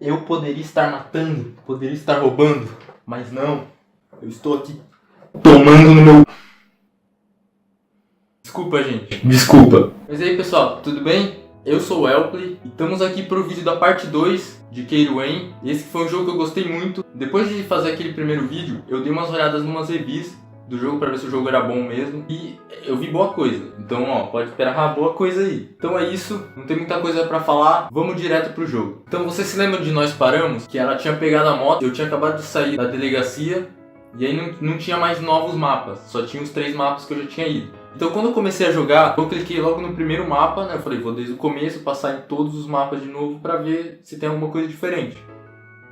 Eu poderia estar matando, poderia estar roubando, mas não. Eu estou aqui tomando no meu... Desculpa, gente. Desculpa. Mas e aí, pessoal, tudo bem? Eu sou o Elpley e estamos aqui para o vídeo da parte 2 de Kayle Wayne. Esse foi um jogo que eu gostei muito. Depois de fazer aquele primeiro vídeo, eu dei umas olhadas em umas reviews do jogo para ver se o jogo era bom mesmo. E eu vi boa coisa. Então, ó, pode esperar uma boa coisa aí. Então é isso, não tem muita coisa para falar. Vamos direto pro jogo. Então, você se lembra de Nós Paramos? Que ela tinha pegado a moto, eu tinha acabado de sair da delegacia. E aí não tinha mais novos mapas, só tinha os 3 mapas que eu já tinha ido. Então quando eu comecei a jogar, eu cliquei logo no primeiro mapa, né? Eu falei, vou desde o começo passar em todos os mapas de novo pra ver se tem alguma coisa diferente.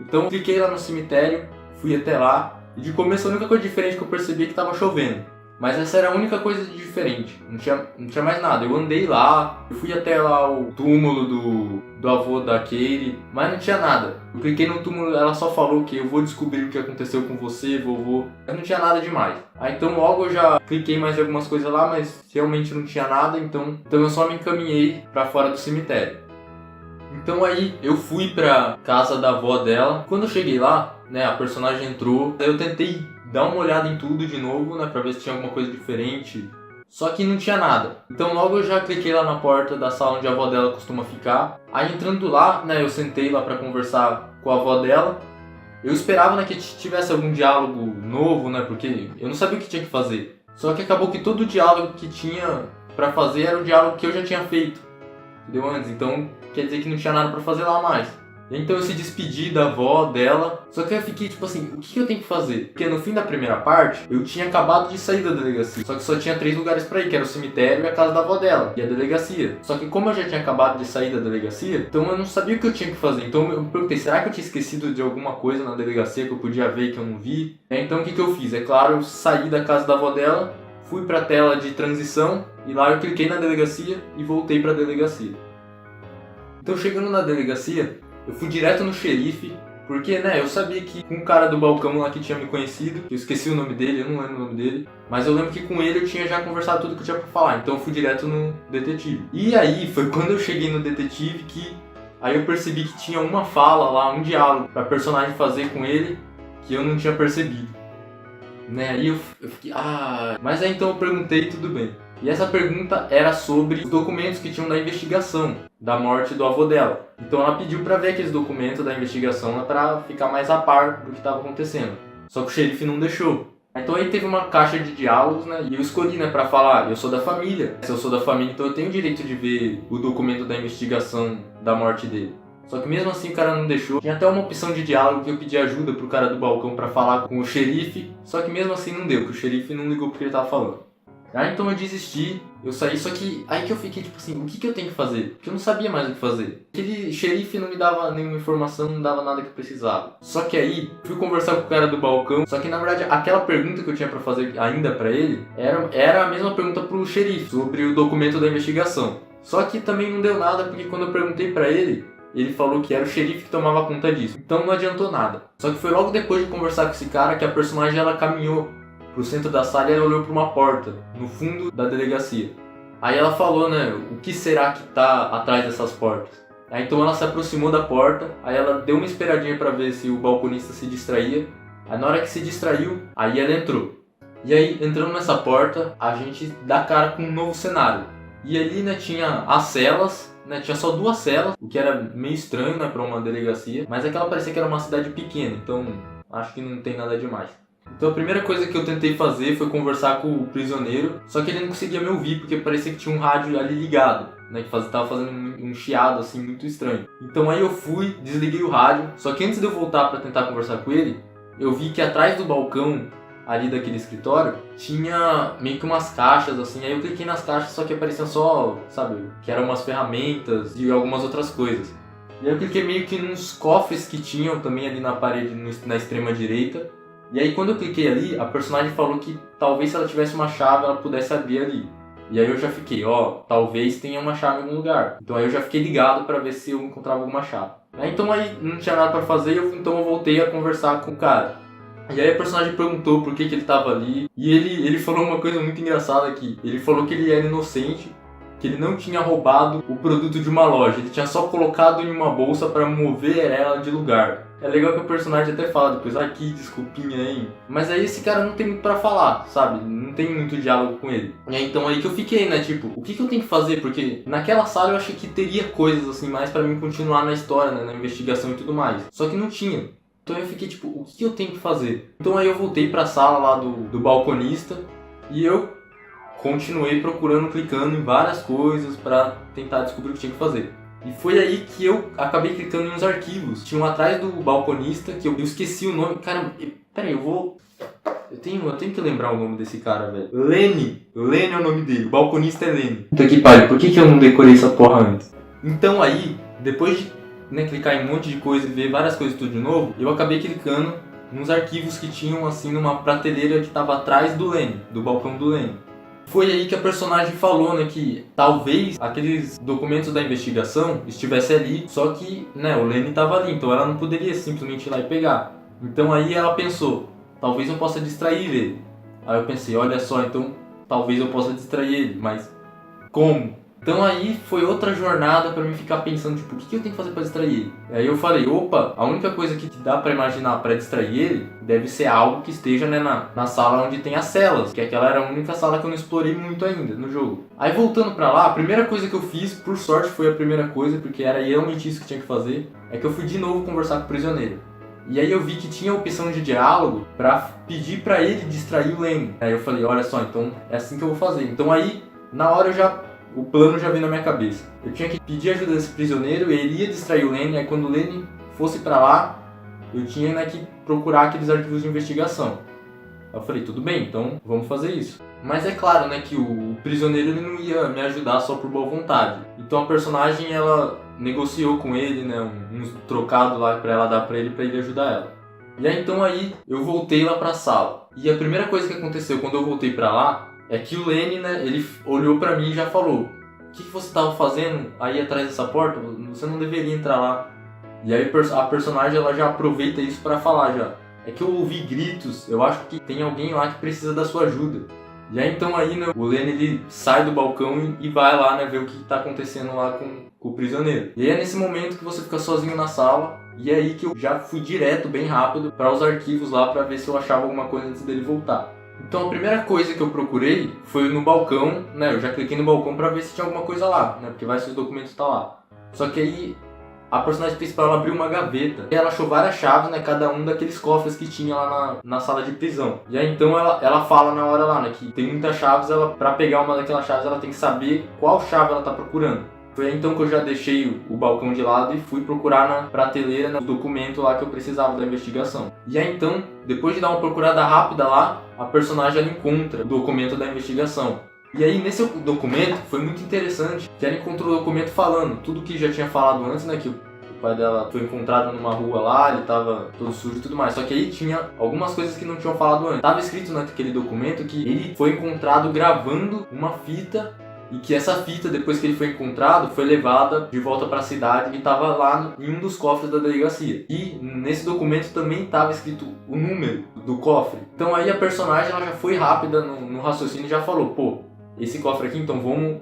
Então eu cliquei lá no cemitério, fui até lá, e de começo a única coisa diferente que eu percebi é que tava chovendo. Mas essa era a única coisa diferente, não tinha mais nada. Eu andei lá, eu fui até lá o túmulo do avô da Kayle, mas não tinha nada. Eu cliquei no túmulo, ela só falou que eu vou descobrir o que aconteceu com você, vovô. Mas não tinha nada demais. Aí então logo eu já cliquei mais em algumas coisas lá, mas realmente não tinha nada, então eu só me encaminhei pra fora do cemitério. Então aí eu fui pra casa da avó dela. Quando eu cheguei lá, né, a personagem entrou, aí eu tentei dar uma olhada em tudo de novo, né, pra ver se tinha alguma coisa diferente. Só que não tinha nada. Então logo eu já cliquei lá na porta da sala onde a avó dela costuma ficar. Aí entrando lá, né, eu sentei lá pra conversar com a avó dela. Eu esperava, né, que tivesse algum diálogo novo, né, porque eu não sabia o que tinha que fazer. Só que acabou que todo o diálogo que tinha pra fazer era o diálogo que eu já tinha feito, entendeu, antes. Então quer dizer que não tinha nada pra fazer lá mais. Então eu se despedi da avó dela, só que eu fiquei tipo assim, o que eu tenho que fazer? Porque no fim da primeira parte, eu tinha acabado de sair da delegacia, só que só tinha 3 lugares pra ir, que era o cemitério e a casa da avó dela, e a delegacia. Só que como eu já tinha acabado de sair da delegacia, então eu não sabia o que eu tinha que fazer. Então eu me perguntei, será que eu tinha esquecido de alguma coisa na delegacia que eu podia ver e que eu não vi? Então o que eu fiz? É claro, eu saí da casa da avó dela, fui pra tela de transição, e lá eu cliquei na delegacia e voltei pra delegacia. Então chegando na delegacia, eu fui direto no xerife, porque, né, eu sabia que com o cara do balcão lá que tinha me conhecido, eu esqueci o nome dele, eu não lembro o nome dele, mas eu lembro que com ele eu tinha já conversado tudo que eu tinha pra falar, então eu fui direto no detetive. E aí foi quando eu cheguei no detetive que aí eu percebi que tinha uma fala lá, um diálogo pra personagem fazer com ele que eu não tinha percebido. Né, aí eu fiquei, mas aí então eu perguntei e tudo bem. E essa pergunta era sobre os documentos que tinham da investigação da morte do avô dela. Então ela pediu pra ver aqueles documentos da investigação pra ficar mais a par do que estava acontecendo. Só que o xerife não deixou. Então aí teve uma caixa de diálogos, né? E eu escolhi, né, pra falar, eu sou da família. Se eu sou da família, então eu tenho o direito de ver o documento da investigação da morte dele. Só que mesmo assim o cara não deixou. Tinha até uma opção de diálogo que eu pedi ajuda pro cara do balcão pra falar com o xerife. Só que mesmo assim não deu, porque o xerife não ligou porque ele tava falando. Aí então eu desisti, eu saí, só que aí que eu fiquei tipo assim, o que eu tenho que fazer? Porque eu não sabia mais o que fazer. Aquele xerife não me dava nenhuma informação, não dava nada que eu precisava. Só que aí, fui conversar com o cara do balcão, só que na verdade aquela pergunta que eu tinha pra fazer ainda pra ele, era a mesma pergunta pro xerife, sobre o documento da investigação. Só que também não deu nada, porque quando eu perguntei pra ele falou que era o xerife que tomava conta disso. Então não adiantou nada. Só que foi logo depois de conversar com esse cara que a personagem ela caminhou pro centro da sala e ela olhou para uma porta no fundo da delegacia. Aí ela falou, né, o que será que tá atrás dessas portas? Aí então ela se aproximou da porta, aí ela deu uma esperadinha para ver se o balconista se distraía. Aí na hora que se distraiu, aí ela entrou. E aí, entrando nessa porta, a gente dá cara com um novo cenário. E ali, né, tinha as celas, né, tinha só 2 celas, o que era meio estranho, né, para uma delegacia. Mas aquela parecia que era uma cidade pequena, então acho que não tem nada demais. Então a primeira coisa que eu tentei fazer foi conversar com o prisioneiro, só que ele não conseguia me ouvir porque parecia que tinha um rádio ali ligado, né, que tava fazendo um chiado assim muito estranho. Então aí eu fui, desliguei o rádio, só que antes de eu voltar para tentar conversar com ele, eu vi que atrás do balcão ali daquele escritório tinha meio que umas caixas assim, aí eu cliquei nas caixas, só que apareciam só, sabe, que eram umas ferramentas e algumas outras coisas. E aí eu cliquei meio que nos cofres que tinham também ali na parede na extrema direita. E aí quando eu cliquei ali, a personagem falou que talvez se ela tivesse uma chave ela pudesse abrir ali. E aí eu já fiquei, talvez tenha uma chave em algum lugar. Então aí eu já fiquei ligado pra ver se eu encontrava alguma chave. Então aí não tinha nada pra fazer, então eu voltei a conversar com o cara. E aí a personagem perguntou por que ele tava ali. E ele falou uma coisa muito engraçada aqui. Ele falou que ele era inocente que ele não tinha roubado o produto de uma loja, ele tinha só colocado em uma bolsa para mover ela de lugar. É legal que o personagem até fala depois, que desculpinha, hein? Mas aí esse cara não tem muito pra falar, sabe? Não tem muito diálogo com ele. E é então aí que eu fiquei, né? Tipo, o que eu tenho que fazer? Porque naquela sala eu achei que teria coisas assim mais pra mim continuar na história, né? Na investigação e tudo mais. Só que não tinha. Então eu fiquei tipo, o que eu tenho que fazer? Então aí eu voltei pra sala lá do balconista e eu continuei procurando, clicando em várias coisas pra tentar descobrir o que tinha que fazer. E foi aí que eu acabei clicando em uns arquivos. Tinham atrás do balconista, que eu esqueci o nome. Cara, peraí, eu tenho que lembrar o nome desse cara, velho. Lenny é o nome dele, o balconista é Lenny. Puta que pariu, por que eu não decorei essa porra antes? Então aí, depois de clicar em um monte de coisa e ver várias coisas tudo de novo, eu acabei clicando nos arquivos que tinham assim numa prateleira que tava atrás do Lenny, do balcão do Lenny. Foi aí que a personagem falou, né, que talvez aqueles documentos da investigação estivessem ali, só que, né, o Lenny estava ali, então ela não poderia simplesmente ir lá e pegar. Então aí ela pensou, talvez eu possa distrair ele. Aí eu pensei, olha só, então talvez eu possa distrair ele, mas como? Então aí foi outra jornada pra mim ficar pensando, tipo, o que eu tenho que fazer pra distrair ele? Aí eu falei, opa, a única coisa que dá pra imaginar pra distrair ele deve ser algo que esteja, né, na sala onde tem as celas, que aquela era a única sala que eu não explorei muito ainda no jogo. Aí voltando pra lá, a primeira coisa que eu fiz, por sorte foi a primeira coisa, porque era realmente isso que tinha que fazer, é que eu fui de novo conversar com o prisioneiro. E aí eu vi que tinha a opção de diálogo pra pedir pra ele distrair o Lenny. Aí eu falei, olha só, então é assim que eu vou fazer. Então aí, na hora o plano já veio na minha cabeça. Eu tinha que pedir ajuda desse prisioneiro, ele ia distrair o Lenny, aí quando o Lenny fosse pra lá, eu tinha, né, que procurar aqueles arquivos de investigação. Aí eu falei, tudo bem, então vamos fazer isso. Mas é claro, né, que o prisioneiro ele não ia me ajudar só por boa vontade. Então a personagem, ela negociou com ele, né, uns trocados lá pra ela dar pra ele ajudar ela. E aí então aí eu voltei lá pra sala. E a primeira coisa que aconteceu quando eu voltei pra lá é que o Lenny, né, ele olhou pra mim e já falou, o que você tava fazendo aí atrás dessa porta? Você não deveria entrar lá. E aí a personagem ela já aproveita isso pra falar já. É que eu ouvi gritos, eu acho que tem alguém lá que precisa da sua ajuda. E aí então aí, né, o Lenny ele sai do balcão e vai lá, né, ver o que tá acontecendo lá com o prisioneiro. E aí é nesse momento que você fica sozinho na sala, e é aí que eu já fui direto, bem rápido, para os arquivos lá pra ver se eu achava alguma coisa antes dele voltar. Então a primeira coisa que eu procurei foi no balcão, né, eu já cliquei no balcão pra ver se tinha alguma coisa lá, né, porque vai se os documentos tá lá. Só que aí a personagem principal ela abriu uma gaveta e ela achou várias chaves, né, cada um daqueles cofres que tinha lá na sala de prisão. E aí então ela fala na hora lá, né, que tem muitas chaves, pra pegar uma daquelas chaves ela tem que saber qual chave ela tá procurando. Foi aí então que eu já deixei o balcão de lado e fui procurar na prateleira, né, o documento lá que eu precisava da investigação. E aí então, depois de dar uma procurada rápida lá, a personagem ela encontra o documento da investigação. E aí nesse documento foi muito interessante que ela encontrou o documento falando tudo que já tinha falado antes, né, que o pai dela foi encontrado numa rua lá, ele tava todo sujo e tudo mais. Só que aí tinha algumas coisas que não tinham falado antes. Tava escrito naquele documento que ele foi encontrado gravando uma fita e que essa fita, depois que ele foi encontrado, foi levada de volta para a cidade e estava lá em um dos cofres da delegacia. E nesse documento também estava escrito o número do cofre. Então aí a personagem ela já foi rápida no raciocínio e já falou, pô, esse cofre aqui, então vamos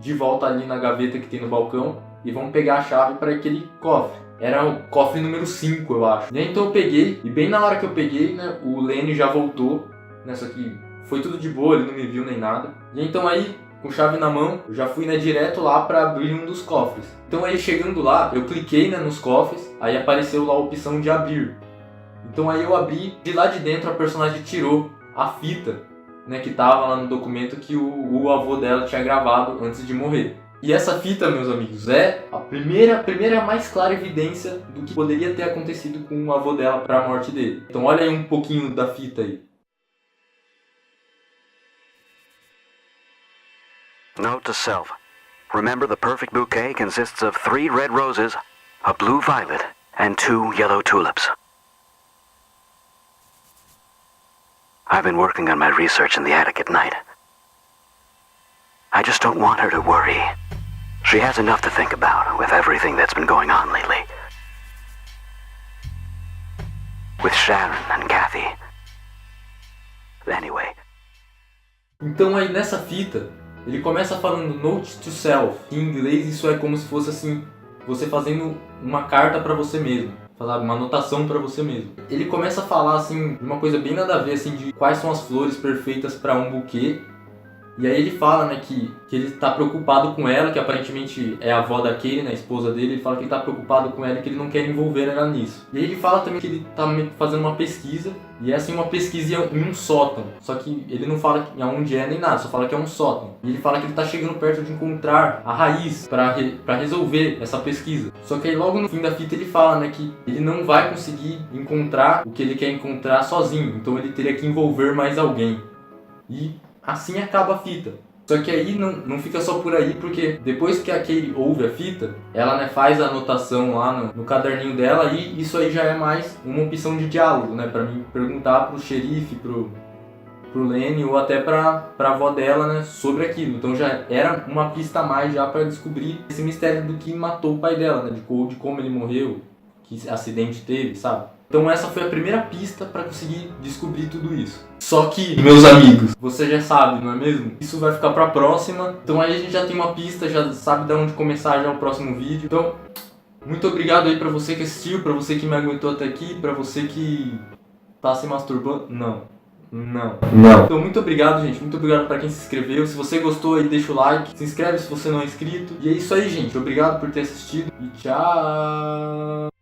de volta ali na gaveta que tem no balcão e vamos pegar a chave para aquele cofre. Era o cofre número 5, eu acho. E aí então eu peguei, e bem na hora que eu peguei, né, o Lenny já voltou, né, só que foi tudo de boa, ele não me viu nem nada. E então aí, com chave na mão, eu já fui, né, direto lá para abrir um dos cofres. Então aí chegando lá, eu cliquei, né, nos cofres, aí apareceu lá a opção de abrir. Então aí eu abri, de lá de dentro a personagem tirou a fita, né, que tava lá no documento que o avô dela tinha gravado antes de morrer. E essa fita, meus amigos, é a primeira mais clara evidência do que poderia ter acontecido com o avô dela para a morte dele. Então olha aí um pouquinho da fita aí. Note to self. Remember, the perfect bouquet consists of 3 red roses, a blue violet, and 2 yellow tulips. I've been working on my research in the attic at night. I just don't want her to worry. She has enough to think about with everything that's been going on lately. With Sharon and Kathy. Anyway. Então aí nessa fita Ele começa falando note to self. Em inglês isso é como se fosse assim, você fazendo uma carta pra você mesmo, sabe? Uma anotação pra você mesmo. Ele começa a falar assim, de uma coisa bem nada a ver, assim, de quais são as flores perfeitas pra um buquê. E aí ele fala, né, que ele tá preocupado com ela, que aparentemente é a avó da Kaylee, né, a esposa dele. Ele fala que ele tá preocupado com ela e que ele não quer envolver ela nisso. E aí ele fala também que ele tá fazendo uma pesquisa, e é assim uma pesquisa em um sótão. Só que ele não fala aonde é nem nada, só fala que é um sótão. E ele fala que ele tá chegando perto de encontrar a raiz pra resolver essa pesquisa. Só que aí logo no fim da fita ele fala, né, que ele não vai conseguir encontrar o que ele quer encontrar sozinho. Então ele teria que envolver mais alguém. E assim acaba a fita. Só que aí não fica só por aí, porque depois que a Kaylee ouve a fita, ela, né, faz a anotação lá no caderninho dela, e isso aí já é mais uma opção de diálogo, né, pra mim perguntar pro xerife, pro Lenny ou até pra avó dela, né, sobre aquilo. Então já era uma pista a mais já pra descobrir esse mistério do que matou o pai dela, né, de como ele morreu, que acidente teve, sabe? Então essa foi a primeira pista para conseguir descobrir tudo isso. Só que, meus amigos, você já sabe, não é mesmo? Isso vai ficar pra próxima. Então aí a gente já tem uma pista, já sabe de onde começar já o próximo vídeo. Então, muito obrigado aí pra você que assistiu, pra você que me aguentou até aqui, pra você que tá se masturbando. Não. Então muito obrigado, gente. Muito obrigado pra quem se inscreveu. Se você gostou aí, deixa o like. Se inscreve se você não é inscrito. E é isso aí, gente. Obrigado por ter assistido. E tchau!